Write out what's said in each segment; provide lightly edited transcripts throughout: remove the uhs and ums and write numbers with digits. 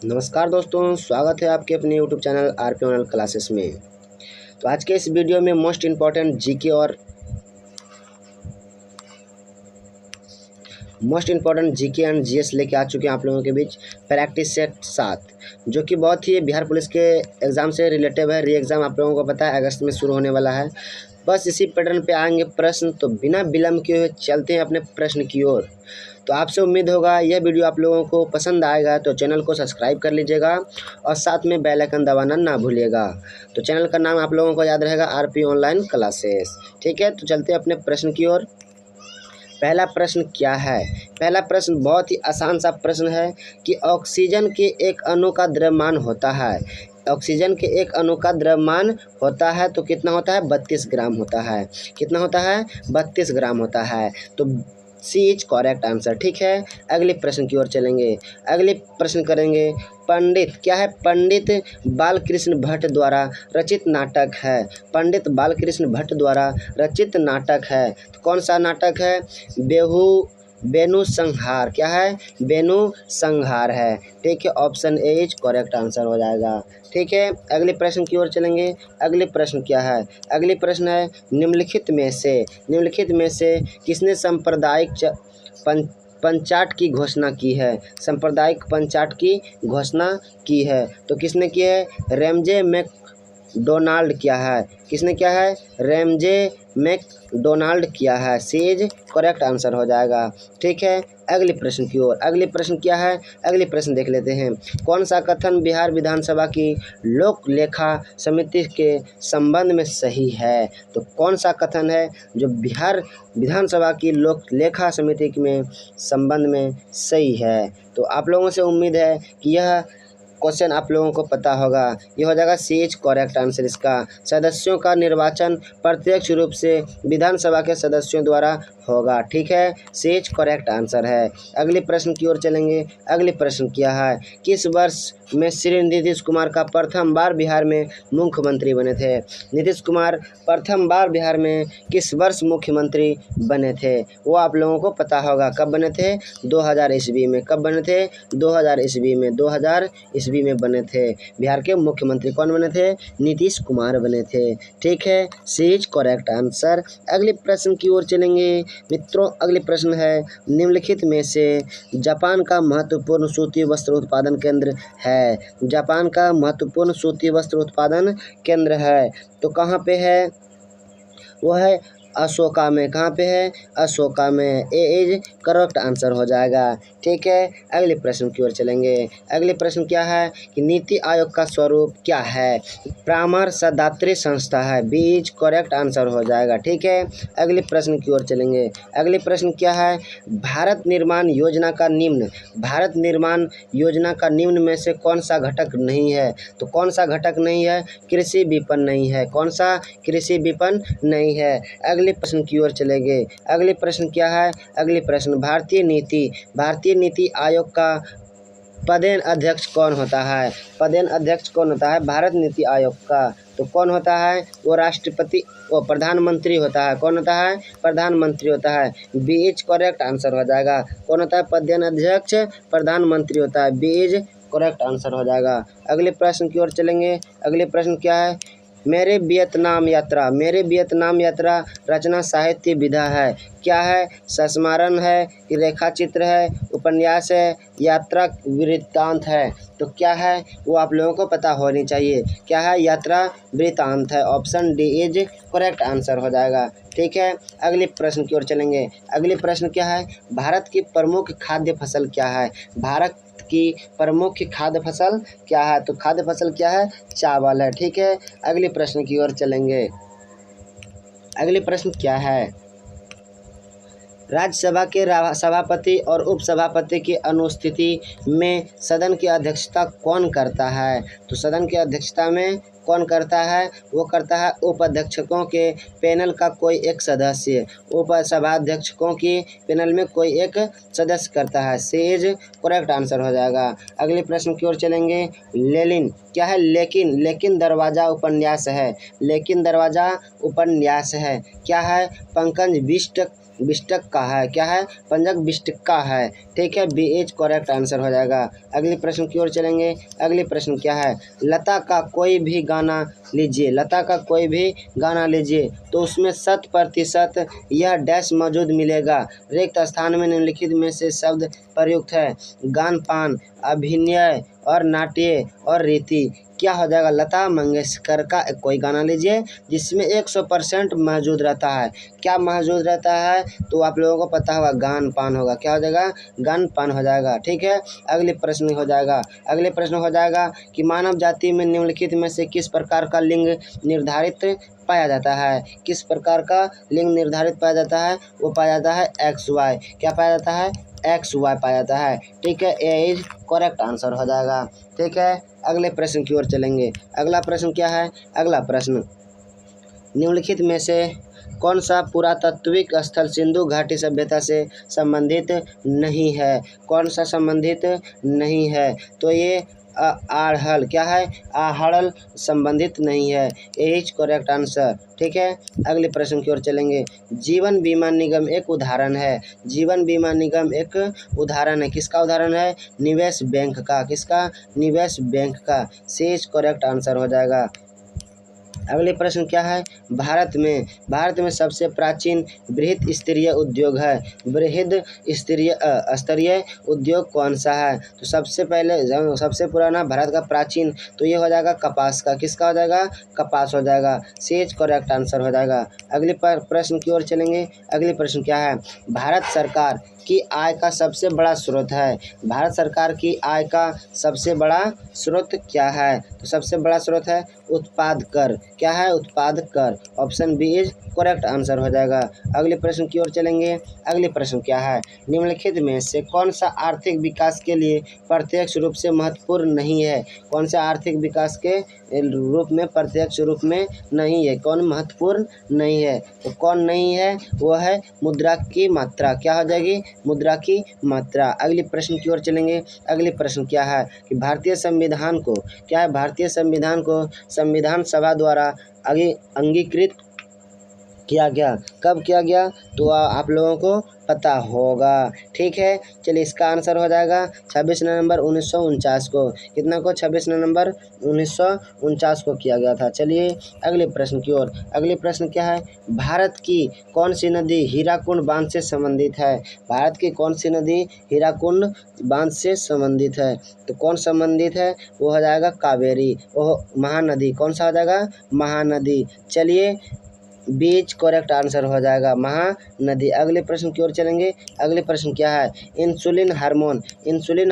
नमस्कार दोस्तों, स्वागत है आपके अपने YouTube channel RP online classes में। तो आज के इस वीडियो में most important GK and GS लेके आ चुके हैं आप लोगों के बीच प्रैक्टिस सेट 7, जो कि बहुत ही बिहार पुलिस के एग्ज़ाम से रिलेटिव है। री एग्ज़ाम आप लोगों को पता है अगस्त में शुरू होने वाला है। बस इसी पैटर्न पे आएंगे प्रश्न, तो बिना विलम्ब किए हुए चलते हैं अपने प्रश्न की ओर। तो आपसे उम्मीद होगा यह वीडियो आप लोगों को पसंद आएगा, तो चैनल को सब्सक्राइब कर लीजिएगा और साथ में बेल आइकन दबाना ना भूलिएगा। तो चैनल का नाम आप लोगों को याद रहेगा आरपी ऑनलाइन क्लासेस। ठीक है, तो चलते हैं अपने प्रश्न की ओर। पहला प्रश्न क्या है? पहला प्रश्न बहुत ही आसान सा प्रश्न है कि ऑक्सीजन के एक अणु का द्रव्यमान होता है। ऑक्सीजन के एक अणु का द्रव्यमान होता है तो कितना होता है? 32 ग्राम होता है। कितना होता है? 32 ग्राम होता है। तो सी इज करेक्ट आंसर। ठीक है, अगले प्रश्न की ओर चलेंगे। अगले प्रश्न करेंगे पंडित। क्या है? पंडित बालकृष्ण भट्ट द्वारा रचित नाटक है। पंडित बालकृष्ण भट्ट द्वारा रचित नाटक है। तो कौन सा नाटक है? बेनु संहार। क्या है? बेनु संहार है। ठीक है, option A is correct answer हो जाएगा। ठीक है, अगले प्रश्न की ओर चलेंगे। अगले प्रश्न क्या है? अगले प्रश्न है निम्नलिखित में से किसने सांप्रदायिक पंचाट की घोषणा की है? सांप्रदायिक पंचाट की घोषणा की है। तो किसने की है? रैमजे मैकडोनाल्ड किया है। किसने किया है? रैमजे मैकडोनाल्ड किया है। सी इज करेक्ट आंसर हो जाएगा। ठीक है, अगले प्रश्न की ओर। अगले प्रश्न क्या है? अगले प्रश्न देख लेते हैं। कौन सा कथन बिहार विधानसभा की लोक लेखा समिति के संबंध में सही है? तो कौन सा कथन है जो बिहार विधानसभा की लोक लेखा समिति में संबंध में सही है? तो आप लोगों से उम्मीद है कि यह क्वेश्चन आप लोगों को पता होगा। ये हो जाएगा सी इज करेक्ट आंसर इसका। सदस्यों का निर्वाचन प्रत्यक्ष रूप से विधानसभा के सदस्यों द्वारा होगा। ठीक है, सी इज करेक्ट आंसर है। अगले प्रश्न की ओर चलेंगे। अगले प्रश्न क्या है? किस वर्ष में श्री नीतीश कुमार का प्रथम बार बिहार में मुख्यमंत्री बने थे? नीतीश कुमार प्रथम बार बिहार में किस वर्ष मुख्यमंत्री बने थे? वो आप लोगों को पता होगा। कब बने थे? 2000 ईस्वी में। कब बने थे? 2000 ईस्वी में। 2000 ईस्वी में बने थे। बिहार के मुख्यमंत्री कौन बने थे? नीतीश कुमार बने थे। ठीक है, सी इज करेक्ट आंसर। अगले प्रश्न की ओर चलेंगे मित्रों। अगले प्रश्न है निम्नलिखित में से जापान का महत्वपूर्ण सूती वस्त्र उत्पादन केंद्र है। जापान का महत्वपूर्ण सूती वस्त्र उत्पादन केंद्र है तो कहाँ पे है? वो है अशोका में। कहाँ पे है? अशोका में। ए इज करेक्ट आंसर हो जाएगा। ठीक है, अगले प्रश्न की ओर चलेंगे। अगले प्रश्न क्या है कि नीति आयोग का स्वरूप क्या है? परामर्शदात्री संस्था है। बी इज करेक्ट आंसर हो जाएगा। ठीक है, अगले प्रश्न की ओर चलेंगे। अगले प्रश्न क्या है? भारत निर्माण योजना का निम्न में से कौन सा घटक नहीं है? तो कौन सा घटक नहीं है? कृषि विपणन नहीं है। कौन सा? कृषि विपणन नहीं है। अगले प्रश्न की ओर चलेंगे। अगले प्रश्न क्या है? अगले प्रश्न भारतीय नीति आयोग का पदेन अध्यक्ष कौन होता है? पदेन अध्यक्ष कौन होता है भारत नीति आयोग का? तो कौन होता है? वो प्रधानमंत्री होता है। कौन होता है? प्रधानमंत्री होता है। बी इज करेक्ट आंसर हो जाएगा। कौन होता है पदेन अध्यक्ष? प्रधानमंत्री होता है। बी इज करेक्ट आंसर हो जाएगा। अगले प्रश्न की ओर चलेंगे। अगले प्रश्न क्या है? मेरे वियतनाम यात्रा रचना साहित्य विधा है। क्या है? संस्मरण है कि रेखाचित्र है, उपन्यास है, यात्रा वृत्तांत है? तो क्या है वो आप लोगों को पता होनी चाहिए। क्या है? यात्रा वृत्तांत है। Option D is correct answer हो जाएगा। ठीक है, अगले प्रश्न की ओर चलेंगे। अगले प्रश्न क्या है? भारत की प्रमुख खाद्य फसल क्या है? भारत की प्रमुख खाद्य फसल क्या है? तो खाद्य फसल क्या है? चावल है। ठीक है, अगले प्रश्न की ओर चलेंगे। अगले प्रश्न क्या है? राज्यसभा के सभापति और उपसभापति की अनुपस्थिति में सदन की अध्यक्षता कौन करता है? तो सदन की अध्यक्षता में कौन करता है? वो करता है उपाध्यक्षकों के पैनल का कोई एक सदस्य। उपसभाध्यक्षकों की पैनल में कोई एक सदस्य करता है। सी इज करेक्ट आंसर हो जाएगा। अगले प्रश्न की ओर चलेंगे। लेकिन क्या है? लेकिन दरवाजा उपन्यास है। लेकिन दरवाजा उपन्यास है। क्या है? पंकज बिष्ट बिस्टक का है। क्या है? पंजक बिस्टक का है। ठीक है, बी इज करेक्ट आंसर हो जाएगा। अगले प्रश्न की ओर चलेंगे। अगले प्रश्न क्या है? लता का कोई भी गाना लीजिए, लता का कोई भी गाना लीजिए तो उसमें 100% यह डैश मौजूद मिलेगा। रिक्त स्थान में निम्नलिखित में से शब्द प्रयुक्त है। गान पान, अभिनय और नाट्य और रीति। क्या हो जाएगा? लता मंगेशकर का कोई गाना लीजिए जिसमें 100% मौजूद रहता है। क्या मौजूद रहता है? तो आप लोगों को पता होगा, गान पान होगा। क्या हो जाएगा? गान पान हो जाएगा। ठीक है, अगले प्रश्न हो जाएगा। अगले प्रश्न हो जाएगा कि मानव जाति में निम्नलिखित में से किस प्रकार का लिंग निर्धारित पाया जाता है? किस प्रकार का लिंग निर्धारित पाया जाता है? वो पाया जाता है XY। क्या पाया जाता है? XY पाया जाता है। ठीक है, ए इज करेक्ट आंसर हो जाएगा। ठीक है, अगले प्रश्न की ओर चलेंगे। अगला प्रश्न क्या है? अगला प्रश्न, निम्नलिखित में से कौन सा पुरातात्विक स्थल सिंधु घाटी सभ्यता से संबंधित नहीं है? कौन सा संबंधित नहीं है? तो ये आहड़ल। क्या है? आहड़ल संबंधित नहीं है। ए इज करेक्ट आंसर। ठीक है, अगले प्रश्न की ओर चलेंगे। जीवन बीमा निगम एक उदाहरण है। जीवन बीमा निगम एक उदाहरण है। किसका उदाहरण है? निवेश बैंक का। किसका? निवेश बैंक का। सी इज करेक्ट आंसर हो जाएगा। अगले प्रश्न क्या है? भारत में सबसे प्राचीन बृहद स्तरीय उद्योग है। बृहद स्तरीय उद्योग कौन सा है? तो सबसे पुराना भारत का प्राचीन, तो ये हो जाएगा कपास का। किसका हो जाएगा? कपास हो जाएगा। सी इज करेक्ट आंसर हो जाएगा। अगले प्रश्न की ओर चलेंगे। अगले प्रश्न क्या है? भारत सरकार की आय का सबसे बड़ा स्रोत है। भारत सरकार की आय का सबसे बड़ा स्रोत क्या है? तो सबसे बड़ा स्रोत है उत्पाद कर। क्या है? उत्पाद कर। Option B is correct answer हो जाएगा। अगले प्रश्न की ओर चलेंगे। अगले प्रश्न क्या है? निम्नलिखित में से कौन सा आर्थिक विकास के लिए प्रत्यक्ष रूप से महत्वपूर्ण नहीं है? कौन सा आर्थिक विकास के रूप में प्रत्यक्ष रूप में नहीं है? कौन महत्वपूर्ण नहीं है? तो कौन नहीं है? वो है मुद्रा की मात्रा। क्या हो जाएगी? मुद्रा की मात्रा। अगले प्रश्न की ओर चलेंगे। अगले प्रश्न क्या है? कि भारतीय संविधान को, क्या है? भारतीय संविधान को संविधान सभा द्वारा अंगीकृत किया गया। कब किया गया? तो आप लोगों को पता होगा। ठीक है, चलिए इसका आंसर हो जाएगा 26 नवंबर 1949 को। कितना को? 26 नवंबर 1949 को किया गया था। चलिए अगले प्रश्न की ओर। अगले प्रश्न क्या है? भारत की कौन सी नदी हीराकुंड बांध से संबंधित है? भारत की कौन सी नदी हीराकुंड बांध से संबंधित है? तो कौन संबंधित है? वो हो जाएगा कावेरी। वो महानदी। कौन सा हो जाएगा? महानदी। चलिए बीच करेक्ट आंसर हो जाएगा महानदी। अगले प्रश्न की ओर चलेंगे। अगले प्रश्न क्या है? इंसुलिन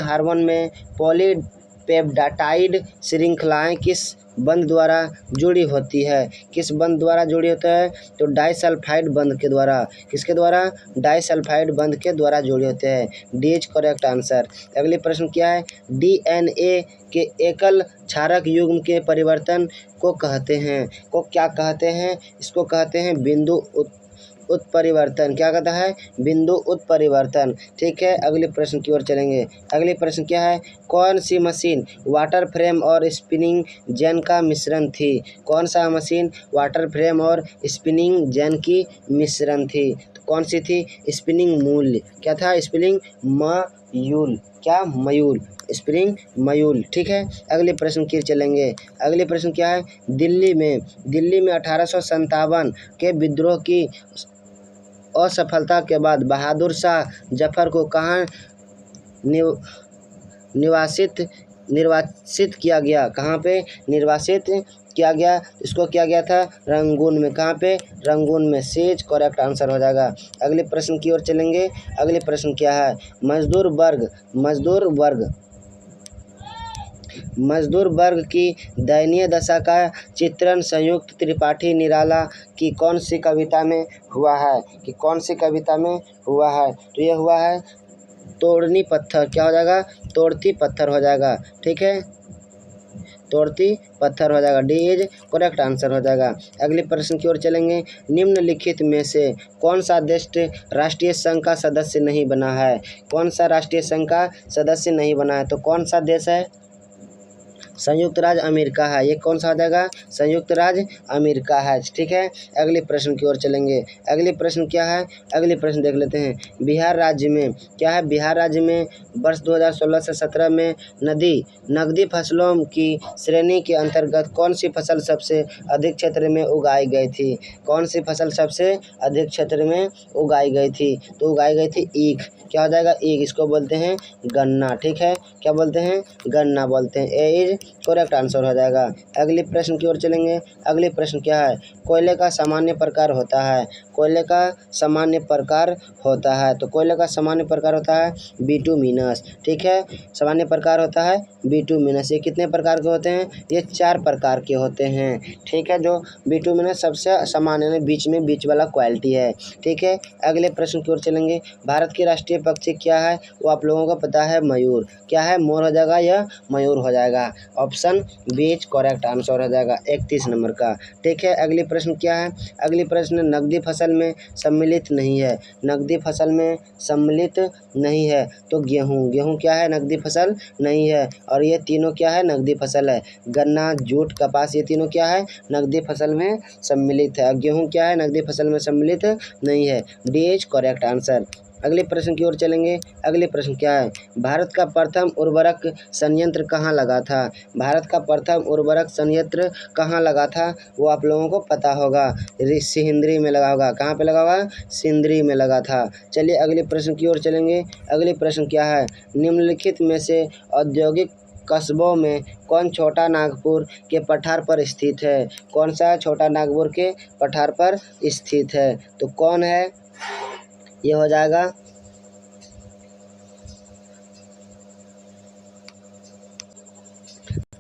हार्मोन में पॉलीपेप्टाइड श्रृंखलाएं किस बंध द्वारा जुड़ी होती है? किस बंध द्वारा जुड़ी होता है? तो डाइसल्फाइड बंध के द्वारा। किसके द्वारा? डाइसल्फाइड बंध के द्वारा जुड़े होते हैं। D is correct answer. अगले प्रश्न क्या है? डीएनए के एकल क्षारक युग्म के परिवर्तन को कहते हैं, को क्या कहते हैं? इसको कहते हैं बिंदु उत्परिवर्तन। क्या कहता है? बिंदु उत्परिवर्तन। ठीक है, अगले प्रश्न की ओर चलेंगे। अगले प्रश्न क्या है? कौन सी मशीन वाटर फ्रेम और स्पिनिंग जेन का मिश्रण थी? कौन सा मशीन वाटर फ्रेम और स्पिनिंग जेन की मिश्रण थी? तो कौन सी थी? स्पिनिंग मूल। क्या था? स्पिनिंग मयूल। क्या? मयूल। स्प्रिंग मयूल। ठीक है, अगले प्रश्न की चलेंगे। अगले प्रश्न क्या है? दिल्ली में 1857 के विद्रोह की असफलता के बाद बहादुर शाह जफर को कहाँ निर्वासित किया गया? कहाँ पे निर्वासित किया गया? इसको किया गया था रंगून में। कहाँ पे? रंगून में। सेज करेक्ट आंसर हो जाएगा। अगले प्रश्न की ओर चलेंगे। अगले प्रश्न क्या है? मजदूर वर्ग की दयनीय दशा का चित्रण संयुक्त त्रिपाठी निराला की कौन सी कविता में हुआ है? कि कौन सी कविता में हुआ है? तो ये हुआ है तोड़नी पत्थर। क्या हो जाएगा? तोड़ती पत्थर हो जाएगा। ठीक है, तोड़ती पत्थर हो जाएगा। डी इज करेक्ट आंसर हो जाएगा। अगले प्रश्न की ओर चलेंगे। निम्नलिखित में से कौन सा देश राष्ट्रीय संघ का सदस्य नहीं बना है? कौन सा राष्ट्रीय संघ का सदस्य नहीं बना है? तो कौन सा देश है? संयुक्त राज्य अमेरिका है। ये कौन सा हो जाएगा? संयुक्त राज्य अमेरिका है। ठीक है, अगले प्रश्न की ओर चलेंगे। अगले प्रश्न क्या है? अगले प्रश्न देख लेते हैं। बिहार राज्य में क्या है? बिहार राज्य में वर्ष 2016 से 17 में नकदी फसलों की श्रेणी के अंतर्गत कौन सी फसल सबसे अधिक क्षेत्र में उगाई गई थी? कौन सी फसल सबसे अधिक क्षेत्र में उगाई गई थी? तो उगाई गई थी ईख। क्या हो जाएगा? ईख। इसको बोलते हैं गन्ना। ठीक है, क्या बोलते हैं? गन्ना बोलते हैं। ए इज करेक्ट आंसर हो जाएगा। अगले प्रश्न की ओर चलेंगे। अगले प्रश्न क्या है? कोयले का सामान्य प्रकार होता है। कोयले का सामान्य प्रकार होता है। तो कोयले का सामान्य प्रकार होता है बिटुमिनस। ठीक है, सामान्य प्रकार होता है बिटुमिनस। ये कितने प्रकार के होते हैं? ये 4 प्रकार के होते हैं। ठीक है, जो बिटुमिनस सबसे सामान्य बीच वाला क्वालिटी है। ठीक है, अगले प्रश्न की ओर चलेंगे। भारत की राष्ट्रीय पक्षी क्या है? वो आप लोगों को पता है, मयूर। क्या है? मोर हो जाएगा या मयूर हो जाएगा। ऑप्शन बी करेक्ट आंसर हो जाएगा 31 नंबर का। ठीक है, अगली प्रश्न क्या है? अगली प्रश्न नकदी फसल में सम्मिलित नहीं है। नकदी फसल में सम्मिलित नहीं है तो गेहूँ क्या है? नकदी फसल नहीं है। और ये तीनों क्या है? नकदी फसल है। गन्ना, जूट, कपास, ये तीनों क्या है? नकदी फसल में सम्मिलित है। गेहूँ क्या है? नकदी फसल में सम्मिलित नहीं है। D is correct answer. अगले प्रश्न की ओर चलेंगे। अगले प्रश्न क्या है? भारत का प्रथम उर्वरक संयंत्र कहाँ लगा था? भारत का प्रथम उर्वरक संयंत्र कहाँ लगा था? वो आप लोगों को पता होगा, सिंदरी में लगा होगा। कहाँ पे लगा होगा? सिंदरी में लगा था। चलिए अगले प्रश्न की ओर चलेंगे। अगले प्रश्न क्या है? निम्नलिखित में से औद्योगिक कस्बों में कौन छोटा नागपुर के पठार पर स्थित है? कौन सा छोटा नागपुर के पठार पर स्थित है? तो कौन है? ये हो जाएगा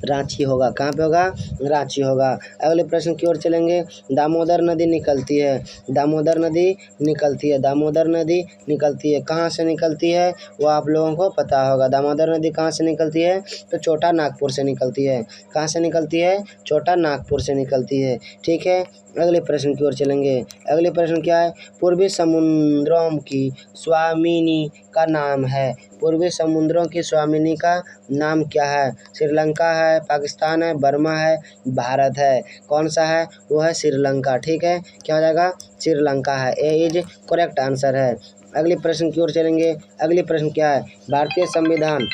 रांची होगा। कहाँ पे होगा? रांची होगा। अगले प्रश्न की ओर चलेंगे। दामोदर नदी निकलती है। दामोदर नदी निकलती है। दामोदर नदी निकलती है। कहाँ से निकलती है? वो आप लोगों को पता होगा। दामोदर नदी कहाँ से निकलती है? तो छोटा नागपुर से निकलती है। कहाँ से निकलती है? छोटा नागपुर से निकलती है। ठीक है, अगले प्रश्न की ओर चलेंगे। अगले प्रश्न क्या है? पूर्वी समुद्रों की स्वामिनी का नाम है। पूर्वी समुद्रों की स्वामिनी का नाम क्या है? श्रीलंका है, पाकिस्तान है, बर्मा है, भारत है। कौन सा है? वो है श्रीलंका। ठीक है, क्या हो जाएगा? श्रीलंका है। ए इज करेक्ट आंसर है। अगले प्रश्न की ओर चलेंगे। अगले प्रश्न क्या है? भारतीय संविधान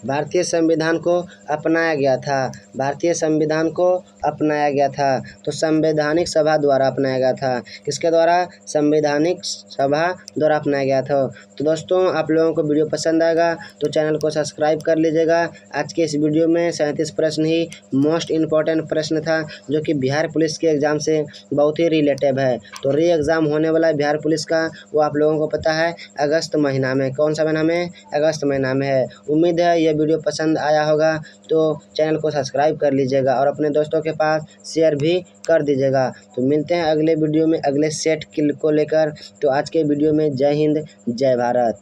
भारतीय संविधान को अपनाया गया था। भारतीय संविधान को अपनाया गया था तो संवैधानिक सभा द्वारा अपनाया गया था। किसके द्वारा? संवैधानिक सभा द्वारा अपनाया गया था। तो दोस्तों, आप लोगों को वीडियो पसंद आएगा तो चैनल को सब्सक्राइब कर लीजिएगा। आज के इस वीडियो में 37 प्रश्न ही मोस्ट इम्पॉर्टेंट प्रश्न था, जो कि बिहार पुलिस के एग्ज़ाम से बहुत ही रिलेटिव है। तो री एग्ज़ाम होने वाला है बिहार पुलिस का, वो आप लोगों को पता है अगस्त महीना में। कौन सा महीना में? अगस्त महीना में है। उम्मीद है ये वीडियो पसंद आया होगा तो चैनल को सब्सक्राइब कर लीजिएगा और अपने दोस्तों के पास शेयर भी कर दीजिएगा। तो मिलते हैं अगले वीडियो में अगले सेट को लेकर। तो आज के वीडियो में जय हिंद, जय भारत।